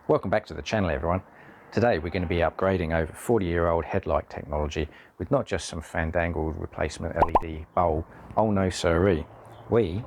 Welcome back to the channel, everyone. Today we're going to be upgrading over 40-year-old headlight technology with not just some fandangled replacement LED bulb. Oh no siree. We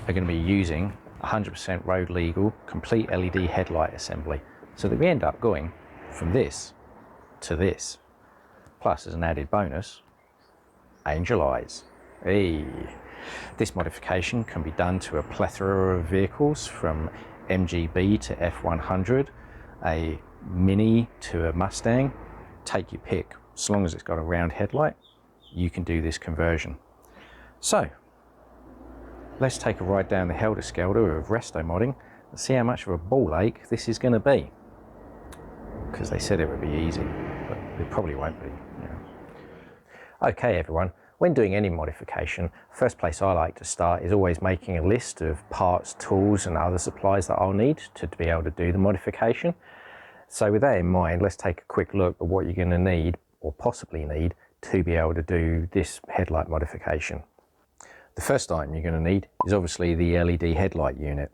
are going to be using 100% road legal complete LED headlight assembly, so that we end up going from this to this. Plus, as an added bonus, angel eyes. Hey. This modification can be done to a plethora of vehicles, from MGB to F100, a Mini to a Mustang. Take your pick. As long as it's got a round headlight, you can do this conversion. So let's take a ride down the helter-skelter of Restomodding and see how much of a ball ache this is going to be, because they said it would be easy, but it probably won't be. Okay everyone, when doing any modification, first place I like to start is always making a list of parts, tools and other supplies that I'll need to be able to do the modification. So with that in mind, let's take a quick look at what you're going to need, or possibly need, to be able to do this headlight modification. The first item you're going to need is obviously the LED headlight unit.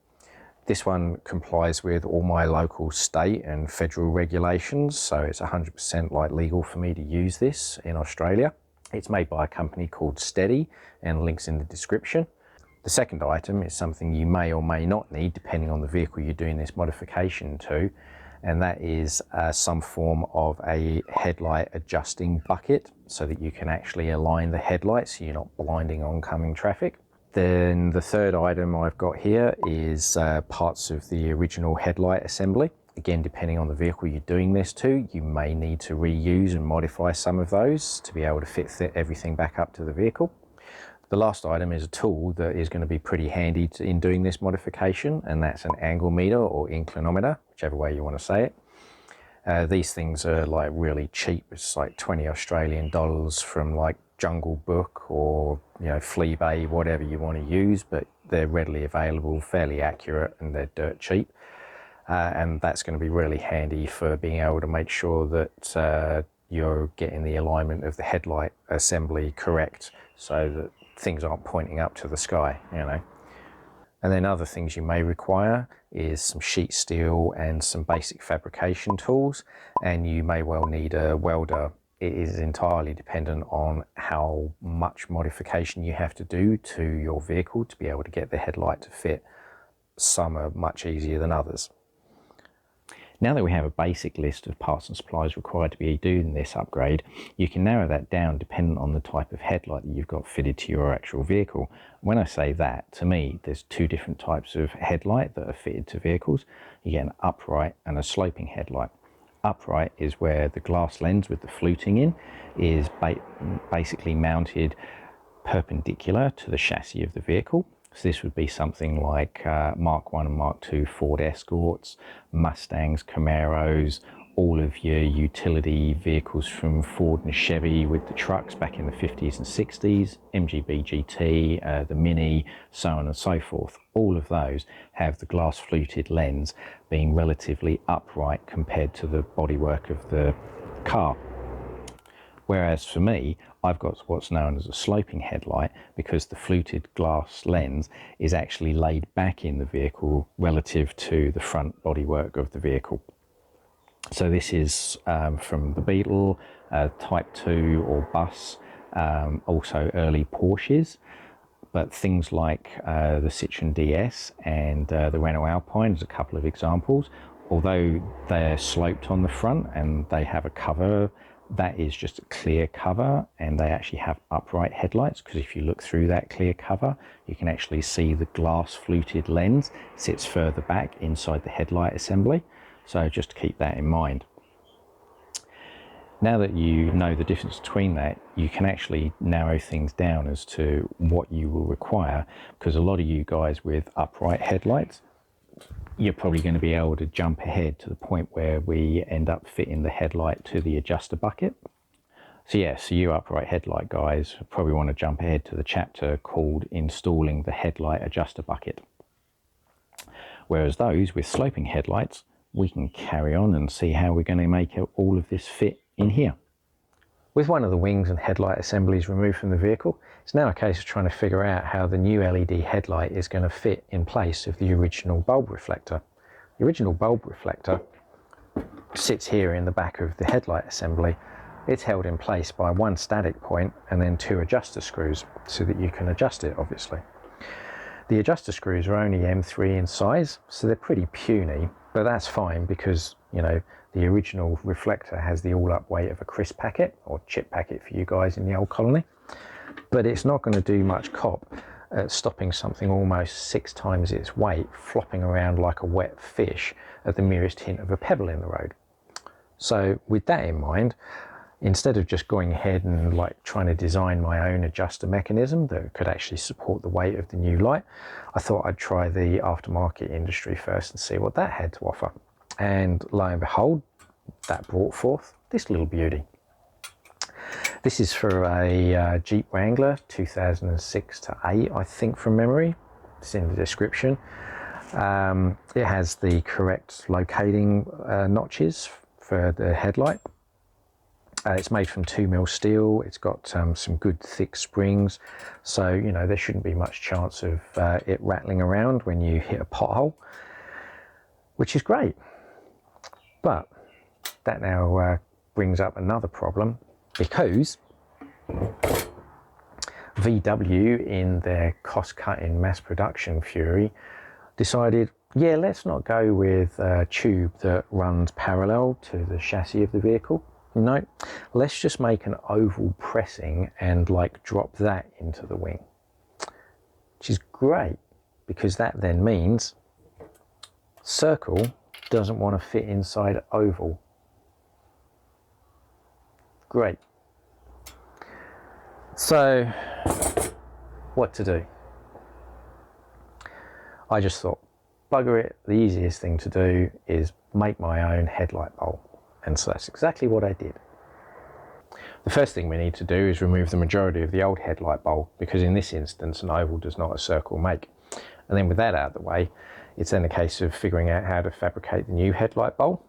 This one complies with all my local state and federal regulations, so it's 100% like legal for me to use this in Australia. It's made by a company called STEDI, and links in the description. The second item is something you may or may not need depending on the vehicle you're doing this modification to, and that is some form of a headlight adjusting bucket, so that you can actually align the headlights so you're not blinding oncoming traffic. Then the third item I've got here is parts of the original headlight assembly. Again, depending on the vehicle you're doing this to, you may need to reuse and modify some of those to be able to fit everything back up to the vehicle. The last item is a tool that is going to be pretty handy in doing this modification, and that's an angle meter or inclinometer, whichever way you want to say it. These things are like really cheap. It's like 20 Australian dollars from like Jungle Book or Fleabay, whatever you want to use, but they're readily available, fairly accurate, and they're dirt cheap. And that's going to be really handy for being able to make sure that you're getting the alignment of the headlight assembly correct, so that things aren't pointing up to the sky, And then other things you may require is some sheet steel and some basic fabrication tools, and you may well need a welder. It is entirely dependent on how much modification you have to do to your vehicle to be able to get the headlight to fit. Some are much easier than others. Now that we have a basic list of parts and supplies required to be doing this upgrade, you can narrow that down dependent on the type of headlight that you've got fitted to your actual vehicle. When I say that, to me, there's two different types of headlight that are fitted to vehicles. You get an upright and a sloping headlight. Upright is where the glass lens with the fluting in is basically mounted perpendicular to the chassis of the vehicle. So this would be something like Mark 1 and Mark 2 Ford Escorts, Mustangs, Camaros, all of your utility vehicles from Ford and Chevy with the trucks back in the 50s and 60s, MGB GT, the Mini, so on and so forth. All of those have the glass fluted lens being relatively upright compared to the bodywork of the car. Whereas for me, I've got what's known as a sloping headlight, because the fluted glass lens is actually laid back in the vehicle relative to the front bodywork of the vehicle. So this is from the Beetle, Type 2 or bus, also early Porsches, but things like the Citroen DS and the Renault Alpine is a couple of examples. Although they're sloped on the front and they have a cover, that is just a clear cover, and they actually have upright headlights, because if you look through that clear cover, you can actually see the glass fluted lens sits further back inside the headlight assembly. So just keep that in mind. Now that you know the difference between that, you can actually narrow things down as to what you will require, because a lot of you guys with upright headlights, you're probably going to be able to jump ahead to the point where we end up fitting the headlight to the adjuster bucket. So you upright headlight guys probably want to jump ahead to the chapter called Installing the Headlight Adjuster Bucket. Whereas those with sloping headlights, we can carry on and see how we're going to make all of this fit in here. With one of the wings and headlight assemblies removed from the vehicle, it's now a case of trying to figure out how the new LED headlight is going to fit in place of the original bulb reflector. The original bulb reflector sits here in the back of the headlight assembly. It's held in place by one static point and then two adjuster screws so that you can adjust it, obviously. The adjuster screws are only M3 in size, so they're pretty puny, but that's fine because, you know, the original reflector has the all-up weight of a crisp packet, or chip packet for you guys in the old colony. But it's not going to do much cop at stopping something almost 6 times its weight flopping around like a wet fish at the merest hint of a pebble in the road. So with that in mind, instead of just going ahead and like trying to design my own adjuster mechanism that could actually support the weight of the new light, I thought I'd try the aftermarket industry first and see what that had to offer. And lo and behold, that brought forth this little beauty. This is for a Jeep Wrangler 2006 to 8, I think, from memory. It's in the description. It has the correct locating notches for the headlight. It's made from 2mm steel. It's got some good thick springs, so you know there shouldn't be much chance of it rattling around when you hit a pothole, which is great. But that now brings up another problem, because VW, in their cost-cutting mass production fury, decided, yeah, let's not go with a tube that runs parallel to the chassis of the vehicle. No, let's just make an oval pressing and like drop that into the wing, which is great because that then means circle doesn't want to fit inside oval. Great. So what to do? I just thought, bugger it, the easiest thing to do is make my own headlight bulb. And so that's exactly what I did. The first thing we need to do is remove the majority of the old headlight bulb, because in this instance an oval does not a circle make. And then with that out of the way, it's then a case of figuring out how to fabricate the new headlight bulb.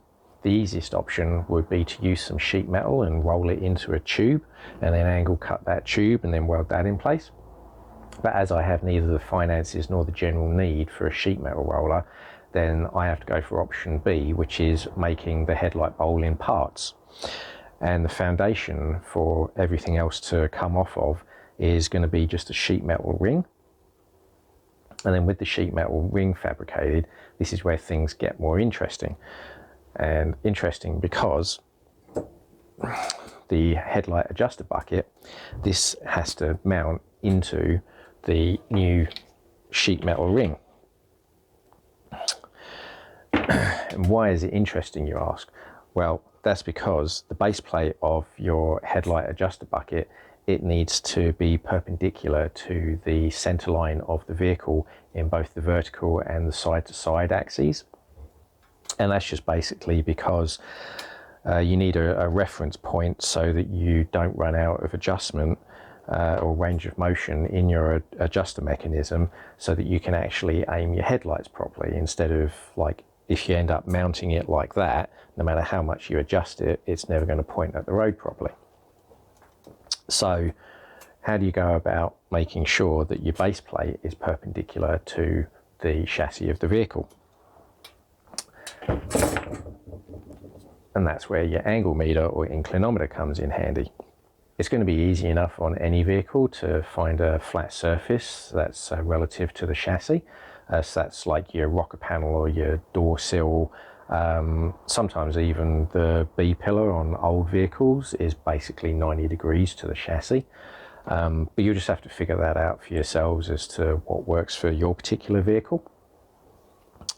The easiest option would be to use some sheet metal and roll it into a tube, and then angle cut that tube and then weld that in place. But as I have neither the finances nor the general need for a sheet metal roller, then I have to go for option B, which is making the headlight bulb in parts. And the foundation for everything else to come off of is going to be just a sheet metal ring. And then with the sheet metal ring fabricated, this is where things get more interesting. And interesting because the headlight adjuster bucket, this has to mount into the new sheet metal ring. And why is it interesting, you ask? Well, that's because the base plate of your headlight adjuster bucket, it needs to be perpendicular to the center line of the vehicle in both the vertical and the side-to-side axes. And that's just basically because you need a reference point so that you don't run out of adjustment or range of motion in your adjuster mechanism, so that you can actually aim your headlights properly, instead of like, if you end up mounting it like that, no matter how much you adjust it, it's never going to point at the road properly. So how do you go about making sure that your base plate is perpendicular to the chassis of the vehicle? And that's where your angle meter or inclinometer comes in handy. It's going to be easy enough on any vehicle to find a flat surface that's relative to the chassis. So that's like your rocker panel or your door sill. Sometimes even the B-pillar on old vehicles is basically 90 degrees to the chassis. But you just have to figure that out for yourselves as to what works for your particular vehicle.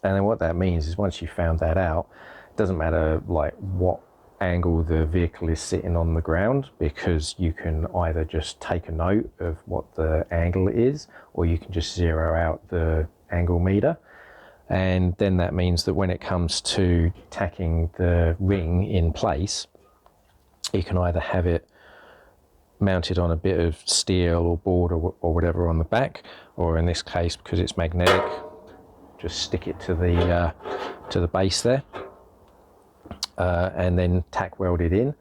And then what that means is, once you've found that out, it doesn't matter like what angle the vehicle is sitting on the ground, because you can either just take a note of what the angle is, or you can just zero out the angle meter. And then that means that when it comes to tacking the ring in place, you can either have it mounted on a bit of steel or board or whatever on the back, or in this case, because it's magnetic, just stick it to the base there, and then tack weld it in.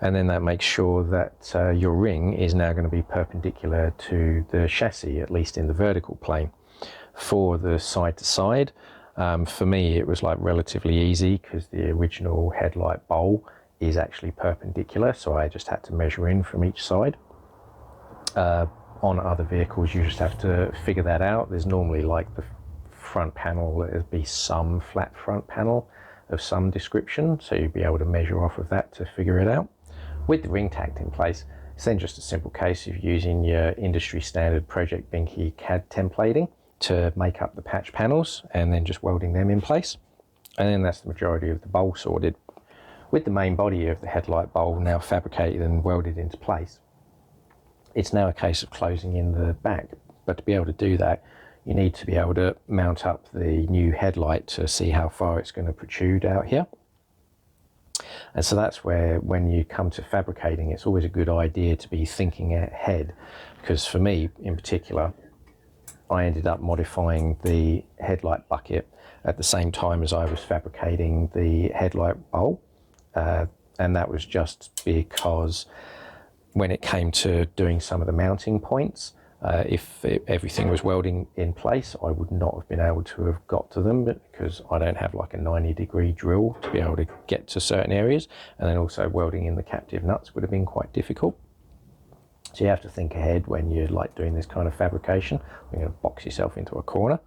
And then that makes sure that your ring is now going to be perpendicular to the chassis, at least in the vertical plane. For the side to side, For me, it was like relatively easy because the original headlight bowl is actually perpendicular, so I just had to measure in from each side. On other vehicles, you just have to figure that out. There's normally like the front panel, there'd be some flat front panel of some description, so you'd be able to measure off of that to figure it out. With the ring tacked in place, it's then just a simple case of using your industry standard Project Binky CAD templating to make up the patch panels and then just welding them in place. And then that's the majority of the bowl sorted. With the main body of the headlight bowl now fabricated and welded into place, it's now a case of closing in the back. But to be able to do that, you need to be able to mount up the new headlight to see how far it's going to protrude out here. And so that's where, when you come to fabricating, it's always a good idea to be thinking ahead, because for me in particular, I ended up modifying the headlight bucket at the same time as I was fabricating the headlight bowl, and that was just because when it came to doing some of the mounting points, if everything was welding in place, I would not have been able to have got to them, because I don't have like a 90-degree drill to be able to get to certain areas, and then also welding in the captive nuts would have been quite difficult. So you have to think ahead when you're like doing this kind of fabrication. You're going to box yourself into a corner.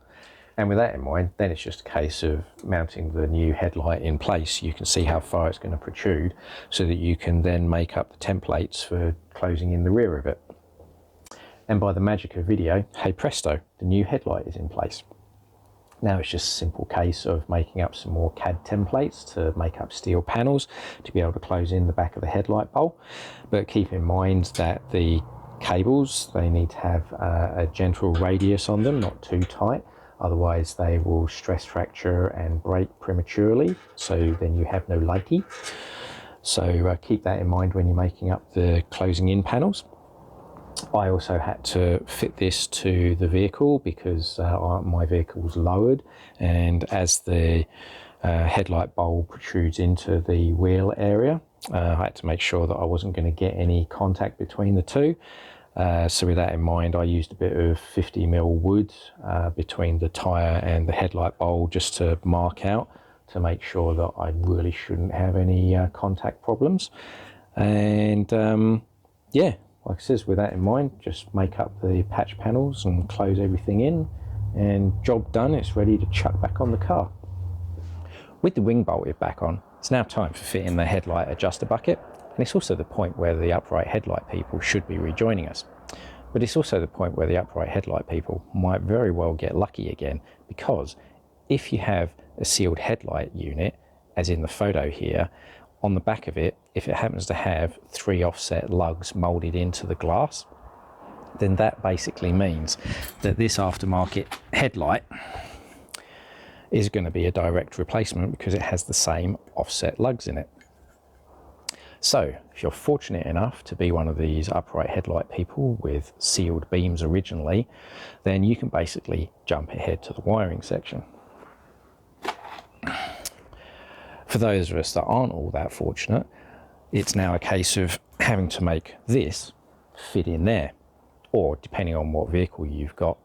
And with that in mind, then it's just a case of mounting the new headlight in place. You can see how far it's going to protrude so that you can then make up the templates for closing in the rear of it. And by the magic of video, hey presto, the new headlight is in place. Now it's just a simple case of making up some more CAD templates to make up steel panels to be able to close in the back of the headlight bowl. But keep in mind that the cables, they need to have a gentle radius on them, not too tight. Otherwise they will stress fracture and break prematurely, so then you have no lighty. So keep that in mind when you're making up the closing in panels. I also had to fit this to the vehicle because my vehicle was lowered, and as the headlight bowl protrudes into the wheel area, I had to make sure that I wasn't going to get any contact between the two. So with that in mind, I used a bit of 50mm wood between the tyre and the headlight bowl just to mark out, to make sure that I really shouldn't have any contact problems. And yeah, like I says, with that in mind, just make up the patch panels and close everything in, and job done. It's ready to chuck back on the car. With the wing bolted back on, it's now time for fitting the headlight adjuster bucket, and it's also the point where the upright headlight people should be rejoining us. But it's also the point where the upright headlight people might very well get lucky again, because if you have a sealed headlight unit, as in the photo here, on the back of it, if it happens to have 3 offset lugs molded into the glass, then that basically means that this aftermarket headlight is going to be a direct replacement because it has the same offset lugs in it. So if you're fortunate enough to be one of these upright headlight people with sealed beams originally, then you can basically jump ahead to the wiring section. For those of us that aren't all that fortunate, it's now a case of having to make this fit in there, or depending on what vehicle you've got,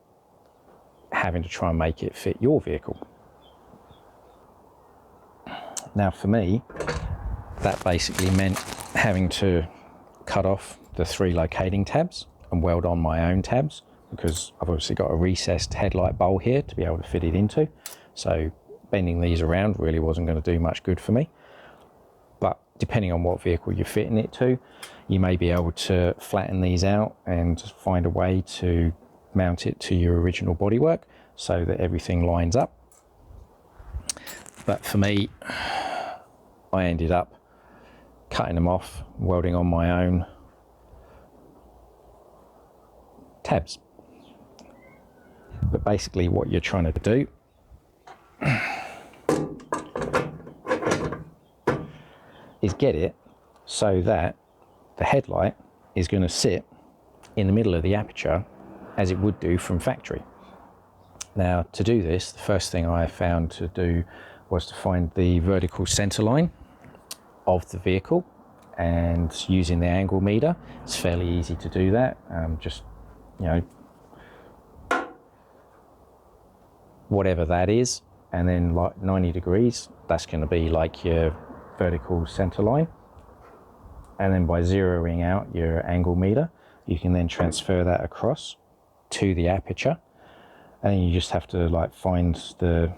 having to try and make it fit your vehicle. Now for me, that basically meant having to cut off the 3 locating tabs and weld on my own tabs, because I've obviously got a recessed headlight bowl here to be able to fit it into. So bending these around really wasn't going to do much good for me. But depending on what vehicle you're fitting it to, you may be able to flatten these out and find a way to mount it to your original bodywork so that everything lines up. But for me, I ended up cutting them off, welding on my own tabs. But basically what you're trying to do is get it so that the headlight is going to sit in the middle of the aperture as it would do from factory. Now to do this, the first thing I found to do was to find the vertical center line of the vehicle, and using the angle meter, it's fairly easy to do that. Just, you know, whatever that is, and then like 90 degrees, that's going to be like your vertical center line. And then by zeroing out your angle meter, you can then transfer that across to the aperture, and then you just have to like find the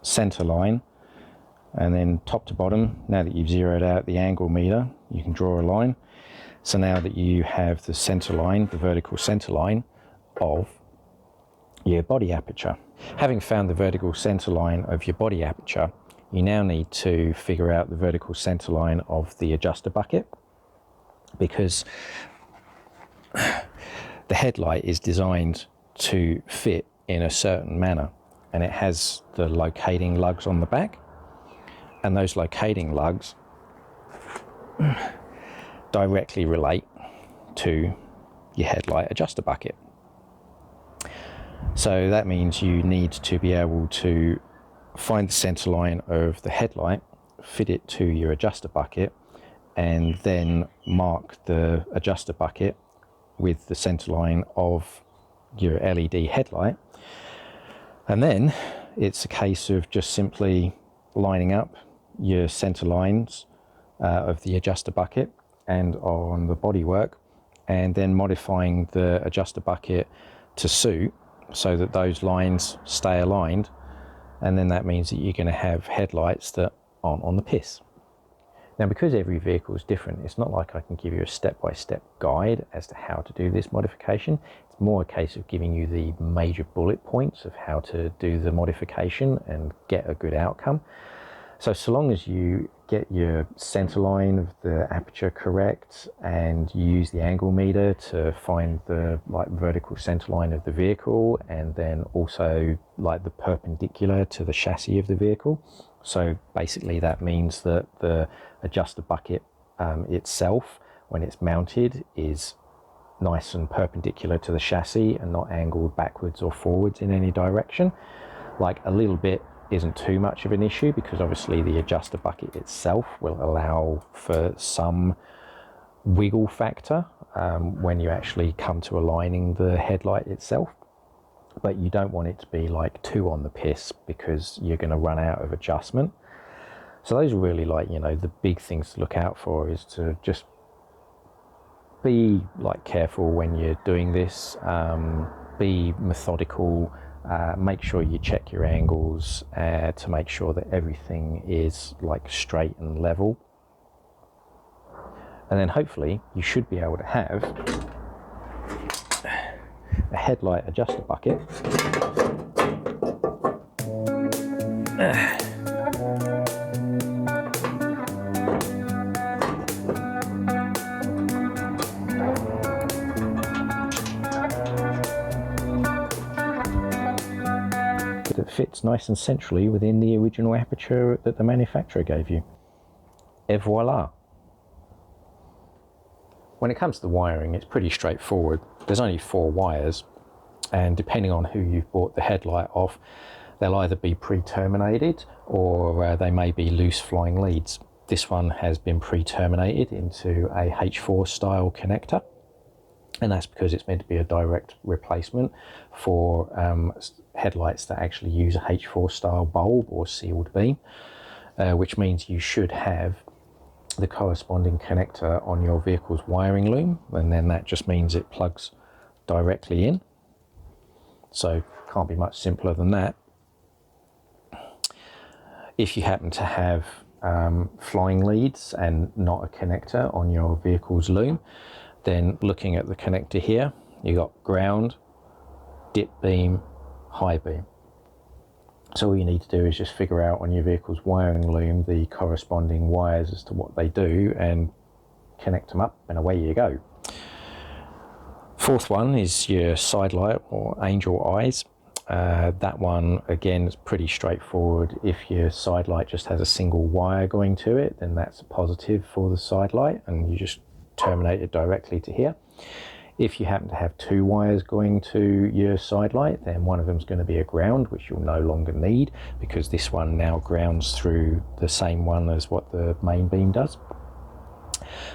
center line, and then top to bottom, now that you've zeroed out the angle meter, you can draw a line. So now that you have the center line, the vertical center line of your body aperture. Having found the vertical center line of your body aperture, you now need to figure out the vertical center line of the adjuster bucket, because the headlight is designed to fit in a certain manner, and it has the locating lugs on the back, and those locating lugs directly relate to your headlight adjuster bucket. So that means you need to be able to find the center line of the headlight, fit it to your adjuster bucket, and then mark the adjuster bucket with the center line of your LED headlight. And then it's a case of just simply lining up your center lines of the adjuster bucket and on the bodywork, and then modifying the adjuster bucket to suit so that those lines stay aligned, and then that means that you're going to have headlights that aren't on the piss. Now, because every vehicle is different, it's not like I can give you a step-by-step guide as to how to do this modification. It's more a case of giving you the major bullet points of how to do the modification and get a good outcome. So long as you get your center line of the aperture correct, and you use the angle meter to find the vertical center line of the vehicle, and then also like the perpendicular to the chassis of the vehicle. So basically that means that the adjuster bucket itself, when it's mounted, is nice and perpendicular to the chassis and not angled backwards or forwards in any direction. Like a little bit isn't too much of an issue, because obviously the adjuster bucket itself will allow for some wiggle factor when you actually come to aligning the headlight itself. But you don't want it to be like too on the piss, because you're going to run out of adjustment. So those are really like, you know, the big things to look out for, is to just be like careful when you're doing this, be methodical, make sure you check your angles to make sure that everything is like straight and level. And then hopefully you should be able to have a headlight adjuster bucket that fits nice and centrally within the original aperture that the manufacturer gave you. Et voila! When it comes to the wiring, it's pretty straightforward. There's only 4 wires, and depending on who you've bought the headlight off, they'll either be pre-terminated or they may be loose flying leads. This one has been pre-terminated into a H4 style connector, and that's because it's meant to be a direct replacement for headlights that actually use a H4 style bulb or sealed beam, which means you should have the corresponding connector on your vehicle's wiring loom, and then that just means it plugs directly in. So can't be much simpler than that. If you happen to have flying leads and not a connector on your vehicle's loom, then looking at the connector here, you got ground, dip beam, high beam. So all you need to do is just figure out on your vehicle's wiring loom the corresponding wires as to what they do and connect them up, and away you go. 4th one is your side light or angel eyes. That one again is pretty straightforward. If your side light just has a single wire going to it, then that's a positive for the side light, and you just terminate it directly to here. If you happen to have 2 wires going to your side light, then one of them is going to be a ground, which you'll no longer need, because this one now grounds through the same one as what the main beam does.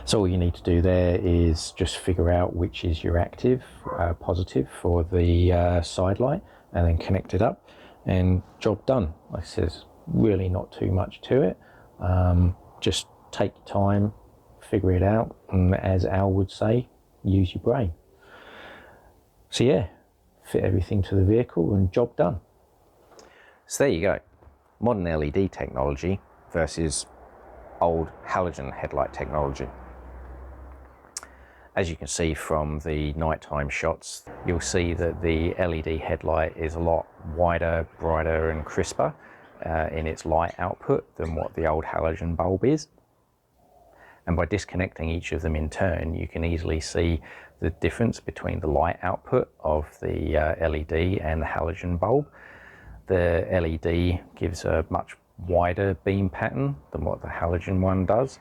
So all you need to do there is just figure out which is your active positive for the side light, and then connect it up. and job done. Like I said, there's really not too much to it. Just take your time, figure it out, and as Al would say, use your brain. So yeah, fit everything to the vehicle and job done. So there you go, modern LED technology versus old halogen headlight technology. As you can see from the nighttime shots, you'll see that the LED headlight is a lot wider, brighter and crisper in its light output than what the old halogen bulb is. And by disconnecting each of them in turn, you can easily see the difference between the light output of the LED and the halogen bulb. The LED gives a much wider beam pattern than what the halogen one does.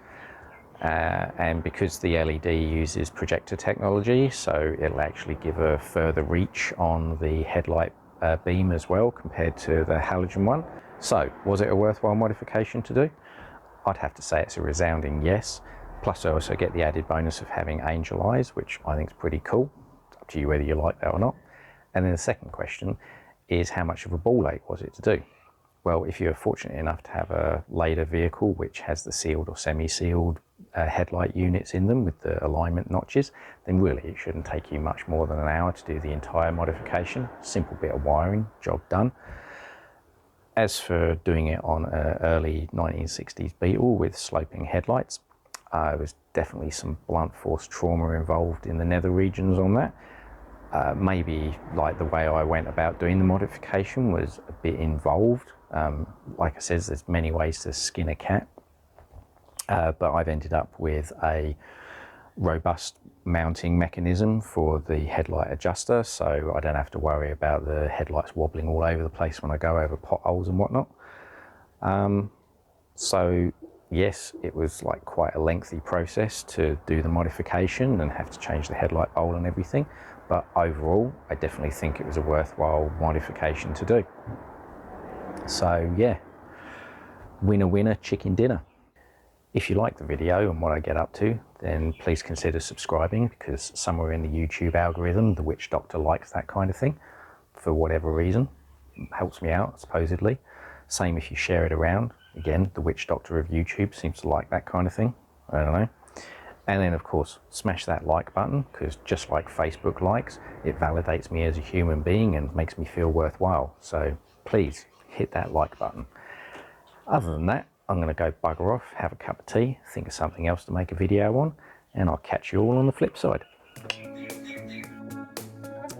And because the LED uses projector technology, so it'll actually give a further reach on the headlight beam as well compared to the halogen one. So was it a worthwhile modification to do? I'd have to say it's a resounding yes. Plus I also get the added bonus of having angel eyes, which I think is pretty cool. It's up to you whether you like that or not. And then the second question is, how much of a ball ache was it to do? Well, if you're fortunate enough to have a later vehicle which has the sealed or semi-sealed headlight units in them with the alignment notches, then really it shouldn't take you much more than an hour to do the entire modification. Simple bit of wiring, job done. As for doing it on an early 1960s Beetle with sloping headlights, there was definitely some blunt force trauma involved in the nether regions on that. Maybe like the way I went about doing the modification was a bit involved. Like I said, there's many ways to skin a cat, but I've ended up with a robust mounting mechanism for the headlight adjuster, so I don't have to worry about the headlights wobbling all over the place when I go over potholes and whatnot. So yes, it was like quite a lengthy process to do the modification and have to change the headlight bowl and everything, but overall I definitely think it was a worthwhile modification to do. So yeah, winner winner chicken dinner. If you like the video and what I get up to, then please consider subscribing, because somewhere in the YouTube algorithm the witch doctor likes that kind of thing for whatever reason. It helps me out supposedly. Same if you share it around. Again, the witch doctor of YouTube seems to like that kind of thing. I don't know. And then of course smash that like button, because just like Facebook likes, it validates me as a human being and makes me feel worthwhile. So please hit that like button. Other than that, I'm going to go bugger off, have a cup of tea, think of something else to make a video on, and I'll catch you all on the flip side.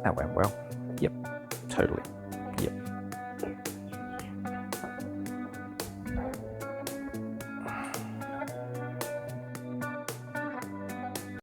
That went well. Yep, totally.